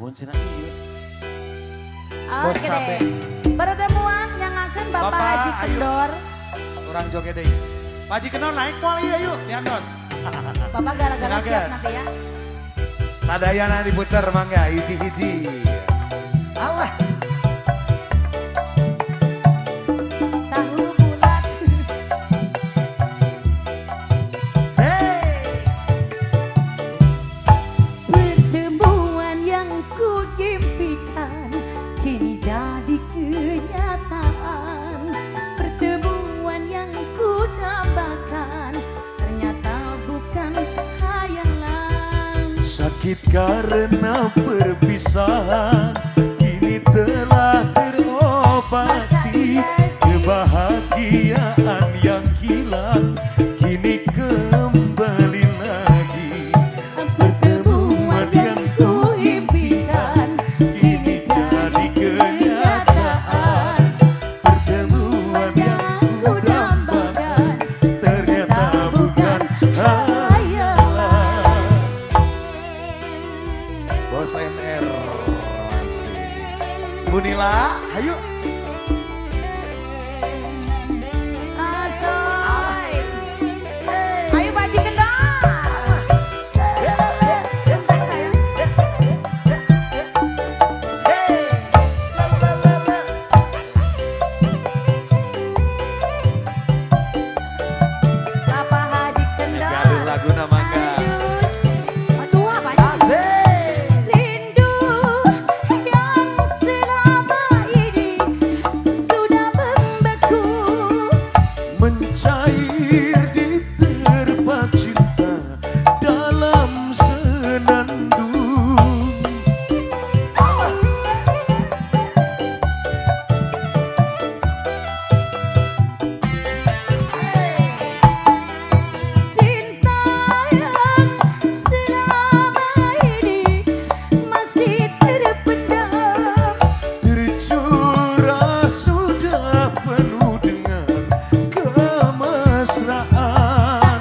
Mun cenah ieu. Oke deh. Pertemuan yang akan Bapak Haji Kendor. Orang joget deui. Pak Haji Kendor naik moal ieu yuk, diandos. Bapak gara-gara siap nanti ya. Sadayana diputer mangga hiji-hiji. Allah. Tahu bulat. Hey. Pertemuan yang ku impikan kini jadi kenyataan. Pertemuan yang ku dambakan ternyata bukan hayalan. Sakit karena perpisahan kini telah terobati. Kebahagiaan yang hilang kini kembali lagi. Pertemuan yang ku impikan kini jadi kenyataan. Pertemuan yang ku dambakan ternyata bukan hayalan. Bos MR masih. Bu Nila, ayo. Asoy. Ayo Pak Haji Kendor. Bentar sayang. Bapak Haji Kendor. Gaduh lagu nama enggak. Aduh, apa aja? Rindu yang selama ini sudah membeku. Mencair di terpa cinta dalam senandung. Cinta yang selama ini masih terpendam. Tercurah sudah penuh dengan kemesraan.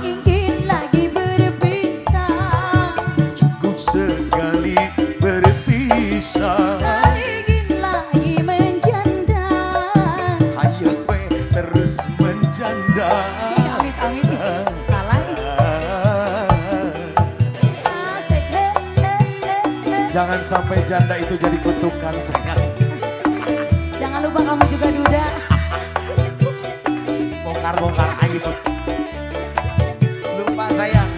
Ingin lagi berpisah. Cukup sekali berpisah. Tak ingin lagi menjanda. Ayo we terus menjanda. Amit amit kalah ih. Asik. Jangan sampai janda itu jadi kutukan sayang. Jangan lupa kamu juga duda. Bongkar-bongkar aib. Lupa sayang.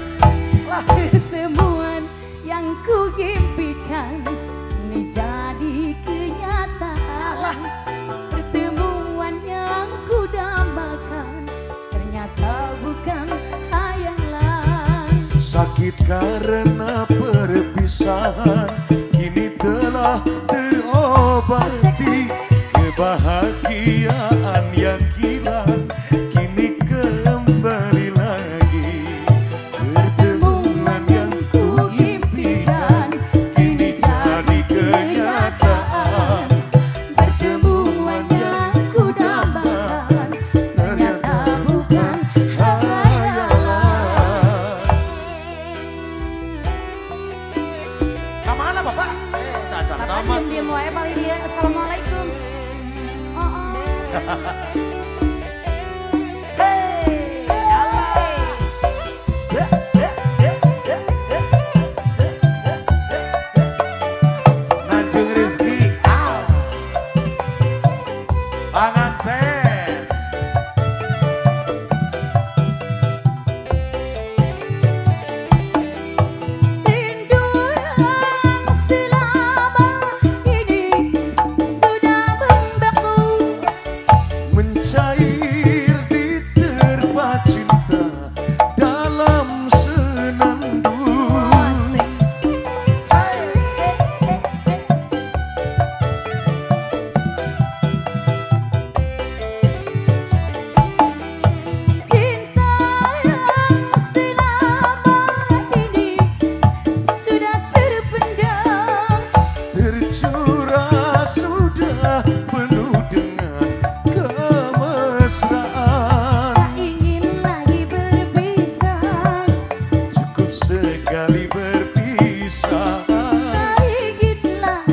Pertemuan yang ku impikan ini jadi kenyataan. Pertemuan yang ku dambakan ternyata bukan hayalan. Sakit karena perpisahan kini telah terobati. Kebahagiaan yang hilang kini kembali lagi. Pertemuan yang ku impikan kini jadi kenyataan. Pertemuan yang ku dambakan ternyata bukan hayalan. Kemana Bapak? Tak Bapak diem-diem wae paling dia. Assalamualaikum. Oh. Najung Rizki, panganten. Rindu yang selama ini sudah membeku. Mencair di terpa cinta dalam senandung. Asik. Cinta yang selama ini sudah terpendam. Tercurah sudah penuh dengan kemesraan. Tak ingin lagi berpisah. Cukup sekali berpisah. Tak ingin lagi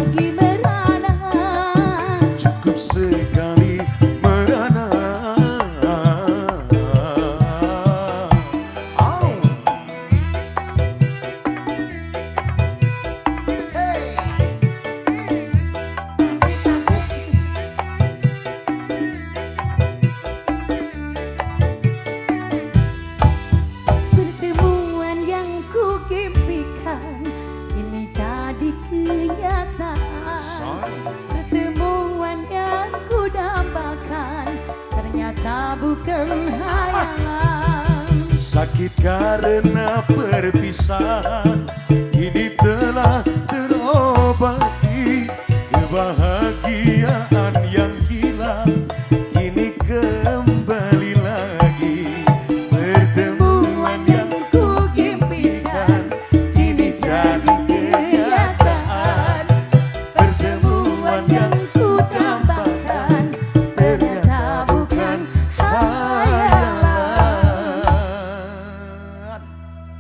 Sakit karena perpisahan ini telah terobati, kebahagiaan